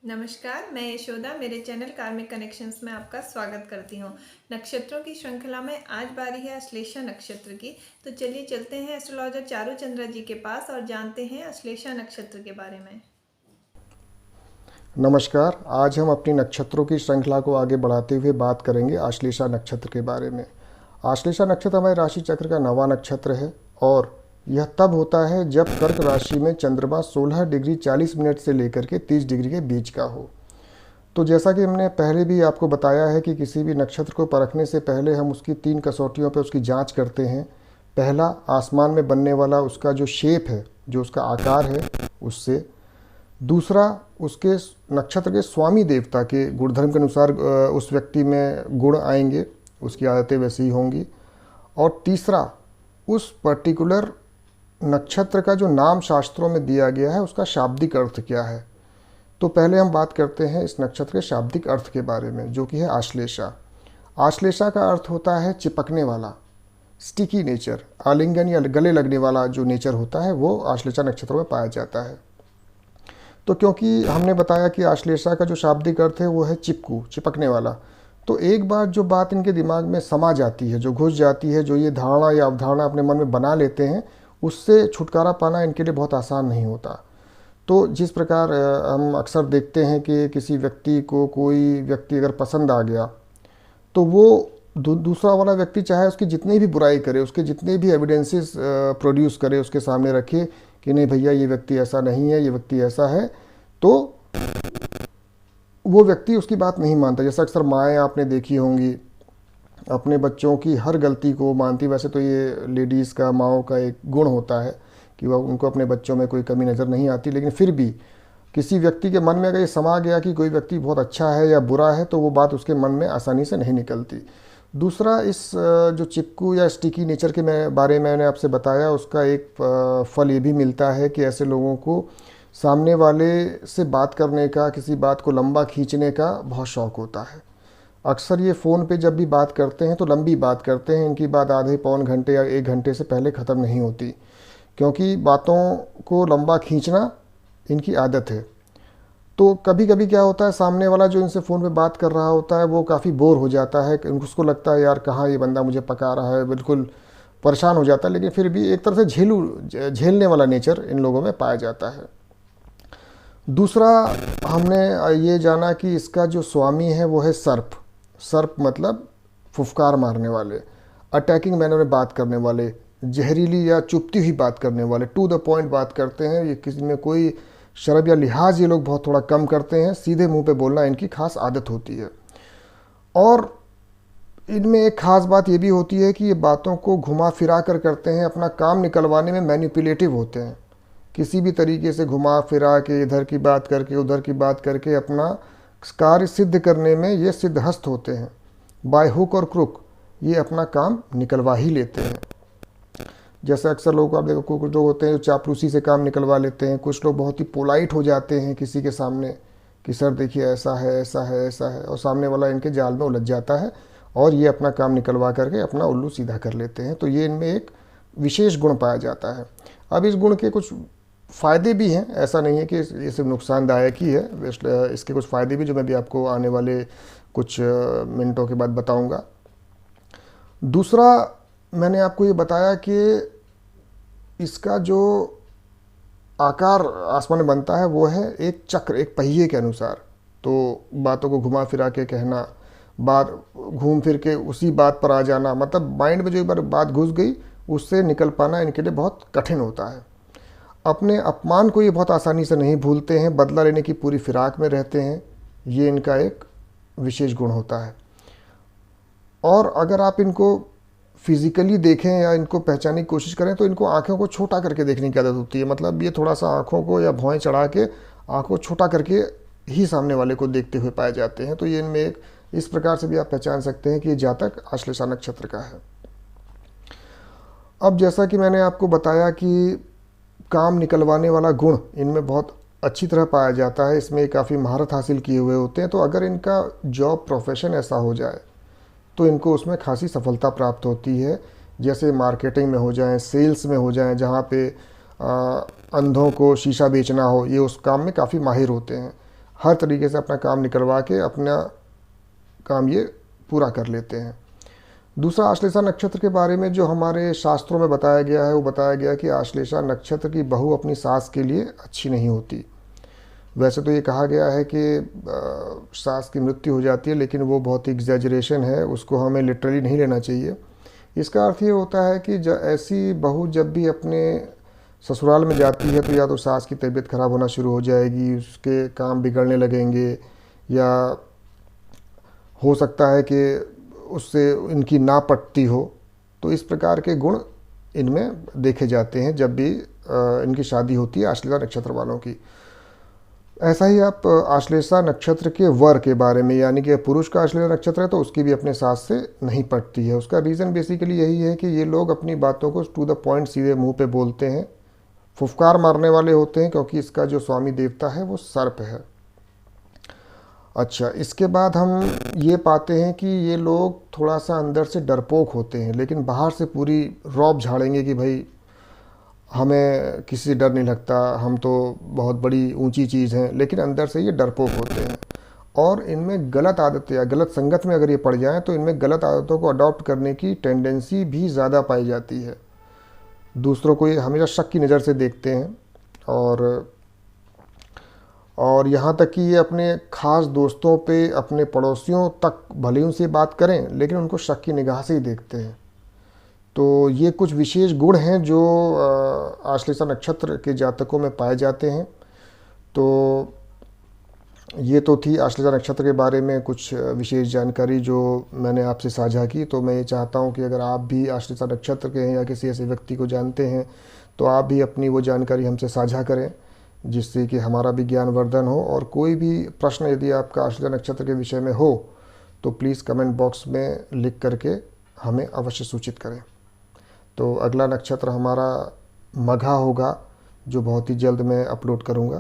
नमस्कार, मैं यशोदा मेरे चैनल कार्मिक कनेक्शंस में आपका स्वागत करती हूँ। नक्षत्रों की श्रृंखला में आज बारी है अश्लेषा नक्षत्र की। तो चलिए चलते हैं एस्ट्रोलॉजर चारू चंद्रा जी के पास और जानते हैं अश्लेषा नक्षत्र के बारे में। नमस्कार। आज हम अपनी नक्षत्रों की श्रृंखला को आगे बढ़ाते हुए बात करेंगे आश्लेषा नक्षत्र के बारे में। आश्लेषा नक्षत्र हमारे राशि चक्र का 9वां नक्षत्र है और यह तब होता है जब कर्क राशि में चंद्रमा 16 डिग्री 40 मिनट से लेकर के 30 डिग्री के बीच का हो। तो जैसा कि हमने पहले भी आपको बताया है कि किसी भी नक्षत्र को परखने से पहले हम उसकी 3 कसौटियों पर उसकी जाँच करते हैं। पहला, आसमान में बनने वाला उसका जो शेप है, जो उसका आकार है उससे। दूसरा, उसके नक्षत्र के स्वामी देवता के गुणधर्म के अनुसार उस व्यक्ति में गुण आएंगे, उसकी आदतें वैसी ही होंगी। और तीसरा, उस पर्टिकुलर नक्षत्र का जो नाम शास्त्रों में दिया गया है उसका शाब्दिक अर्थ क्या है। तो पहले हम बात करते हैं इस नक्षत्र के शाब्दिक अर्थ के बारे में, जो कि है आश्लेषा। आश्लेषा का अर्थ होता है चिपकने वाला, स्टिकी नेचर, आलिंगन या गले लगने वाला जो नेचर होता है वो आश्लेषा नक्षत्र में पाया जाता है। तो क्योंकि हमने बताया कि आश्लेषा का जो शाब्दिक अर्थ है वो है चिपकू, चिपकने वाला, तो एक बार जो बात इनके दिमाग में समा जाती है, जो घुस जाती है, जो ये धारणा या अवधारणा अपने मन में बना लेते हैं, उससे छुटकारा पाना इनके लिए बहुत आसान नहीं होता। तो जिस प्रकार हम अक्सर देखते हैं कि किसी व्यक्ति को कोई व्यक्ति अगर पसंद आ गया तो वो दूसरा वाला व्यक्ति चाहे उसकी जितनी भी बुराई करे, उसके जितने भी एविडेंसेस प्रोड्यूस करे, उसके सामने रखे कि नहीं भैया ये व्यक्ति ऐसा नहीं है, ये व्यक्ति ऐसा है, तो वो व्यक्ति उसकी बात नहीं मानता। जैसा अक्सर माएँ आपने देखी होंगी अपने बच्चों की हर गलती को मानती। वैसे तो ये लेडीज़ का, माँओं का एक गुण होता है कि वह उनको अपने बच्चों में कोई कमी नज़र नहीं आती, लेकिन फिर भी किसी व्यक्ति के मन में अगर ये समा गया कि कोई व्यक्ति बहुत अच्छा है या बुरा है तो वो बात उसके मन में आसानी से नहीं निकलती। दूसरा, इस जो चिपकू या स्टिकी नेचर के बारे में मैंने आपसे बताया, उसका एक फल ये भी मिलता है कि ऐसे लोगों को सामने वाले से बात करने का, किसी बात को लंबा खींचने का बहुत शौक़ होता है। अक्सर ये फ़ोन पे जब भी बात करते हैं तो लंबी बात करते हैं, इनकी बात आधे पौन घंटे या 1 घंटे से पहले ख़त्म नहीं होती, क्योंकि बातों को लंबा खींचना इनकी आदत है। तो कभी कभी क्या होता है, सामने वाला जो इनसे फ़ोन पे बात कर रहा होता है वो काफ़ी बोर हो जाता है, उसको लगता है यार कहाँ ये बंदा मुझे पका रहा है, बिल्कुल परेशान हो जाता है। लेकिन फिर भी एक तरह से झेलने वाला नेचर इन लोगों में पाया जाता है। दूसरा, हमने ये जाना कि इसका जो स्वामी है वो है सर्प। सर्प मतलब फुफकार मारने वाले, अटैकिंग मैनर में बात करने वाले, जहरीली या चुभती हुई बात करने वाले, टू द पॉइंट बात करते हैं। ये किसी में कोई शर्म या लिहाज ये लोग बहुत थोड़ा कम करते हैं, सीधे मुंह पे बोलना इनकी खास आदत होती है। और इनमें एक ख़ास बात ये भी होती है कि ये बातों को घुमा फिरा कर करते हैं, अपना काम निकलवाने में मैनिपुलेटिव होते हैं। किसी भी तरीके से घुमा फिरा के, इधर की बात करके उधर की बात करके अपना कार्य सिद्ध करने में ये सिद्धहस्त होते हैं। बाय हुक और क्रुक ये अपना काम निकलवा ही लेते हैं। जैसे अक्सर लोगों को आप देखो, कुछ लोग होते हैं जो चापलूसी से काम निकलवा लेते हैं। कुछ लोग बहुत ही पोलाइट हो जाते हैं किसी के सामने कि सर देखिए ऐसा है, ऐसा है, ऐसा है, और सामने वाला इनके जाल में उलझ जाता है और ये अपना काम निकलवा करके अपना उल्लू सीधा कर लेते हैं। तो ये इनमें एक विशेष गुण पाया जाता है। अब इस गुण के कुछ फ़ायदे भी हैं, ऐसा नहीं है कि ये सिर्फ नुकसानदायक ही है। इसके कुछ फ़ायदे भी जो मैं भी आपको आने वाले कुछ मिनटों के बाद बताऊंगा। दूसरा, मैंने आपको ये बताया कि इसका जो आकार आसमान में बनता है वो है एक चक्र, एक पहिए के अनुसार। तो बातों को घुमा फिरा के कहना, बात घूम फिर के उसी बात पर आ जाना, मतलब माइंड में जो एक बार बात घुस गई उससे निकल पाना इनके लिए बहुत कठिन होता है। अपने अपमान को ये बहुत आसानी से नहीं भूलते हैं, बदला लेने की पूरी फिराक में रहते हैं। ये इनका एक विशेष गुण होता है। और अगर आप इनको फिज़िकली देखें या इनको पहचानने की कोशिश करें तो इनको आँखों को छोटा करके देखने की आदत होती है। मतलब ये थोड़ा सा आँखों को या भौएं चढ़ा के आँखों को छोटा करके ही सामने वाले को देखते हुए पाए जाते हैं। तो ये इनमें एक इस प्रकार से भी आप पहचान सकते हैं कि ये जातक आश्लेषा नक्षत्र का है। अब जैसा कि मैंने आपको बताया कि काम निकलवाने वाला गुण इनमें बहुत अच्छी तरह पाया जाता है, इसमें काफ़ी महारत हासिल किए हुए होते हैं। तो अगर इनका जॉब प्रोफेशन ऐसा हो जाए तो इनको उसमें खासी सफलता प्राप्त होती है। जैसे मार्केटिंग में हो जाए, सेल्स में हो जाए, जहाँ पे अंधों को शीशा बेचना हो, ये उस काम में काफ़ी माहिर होते हैं। हर तरीके से अपना काम निकलवा के अपना काम ये पूरा कर लेते हैं। दूसरा, आश्लेषा नक्षत्र के बारे में जो हमारे शास्त्रों में बताया गया है, वो बताया गया कि आश्लेषा नक्षत्र की बहू अपनी सास के लिए अच्छी नहीं होती। वैसे तो ये कहा गया है कि सास की मृत्यु हो जाती है, लेकिन वो बहुत ही एग्जैजरेशन है, उसको हमें लिटरली नहीं लेना चाहिए। इसका अर्थ ये होता है कि ऐसी बहू जब भी अपने ससुराल में जाती है तो या तो सास की तबीयत खराब होना शुरू हो जाएगी, उसके काम बिगड़ने लगेंगे, या हो सकता है कि उससे इनकी ना पटती हो। तो इस प्रकार के गुण इनमें देखे जाते हैं जब भी इनकी शादी होती है आश्लेषा नक्षत्र वालों की। ऐसा ही आप आश्लेषा नक्षत्र के वर के बारे में, यानी कि पुरुष का आश्लेषा नक्षत्र है तो उसकी भी अपने सास से नहीं पटती है। उसका रीज़न बेसिकली यही है कि ये लोग अपनी बातों को टू द पॉइंट सीधे मुंह पे बोलते हैं, फुफकार मारने वाले होते हैं, क्योंकि इसका जो स्वामी देवता है वो सर्प है। अच्छा, इसके बाद हम ये पाते हैं कि ये लोग थोड़ा सा अंदर से डरपोक होते हैं, लेकिन बाहर से पूरी रौब झाड़ेंगे कि भाई हमें किसी से डर नहीं लगता, हम तो बहुत बड़ी ऊंची चीज़ हैं, लेकिन अंदर से ये डरपोक होते हैं। और इनमें गलत आदतें या गलत संगत में अगर ये पड़ जाएं तो इनमें गलत आदतों को अडॉप्ट करने की टेंडेंसी भी ज़्यादा पाई जाती है। दूसरों को ये हमेशा शक की नज़र से देखते हैं, और यहाँ तक कि ये अपने ख़ास दोस्तों पे, अपने पड़ोसियों तक भले ही उनसे बात करें, लेकिन उनको शक की निगाह से ही देखते हैं। तो ये कुछ विशेष गुण हैं जो आश्लेषा नक्षत्र के जातकों में पाए जाते हैं। तो ये तो थी आश्लेषा नक्षत्र के बारे में कुछ विशेष जानकारी जो मैंने आपसे साझा की। तो मैं ये चाहता हूँ कि अगर आप भी आश्लेषा नक्षत्र के हैं या किसी ऐसे व्यक्ति को जानते हैं तो आप भी अपनी वो जानकारी हमसे साझा करें, जिससे कि हमारा भी ज्ञानवर्धन हो। और कोई भी प्रश्न यदि आपका आश्लेषा नक्षत्र के विषय में हो तो प्लीज़ कमेंट बॉक्स में लिख करके हमें अवश्य सूचित करें। तो अगला नक्षत्र हमारा मघा होगा, जो बहुत ही जल्द मैं अपलोड करूँगा।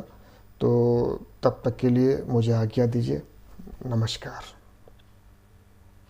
तो तब तक के लिए मुझे आज्ञा दीजिए। नमस्कार।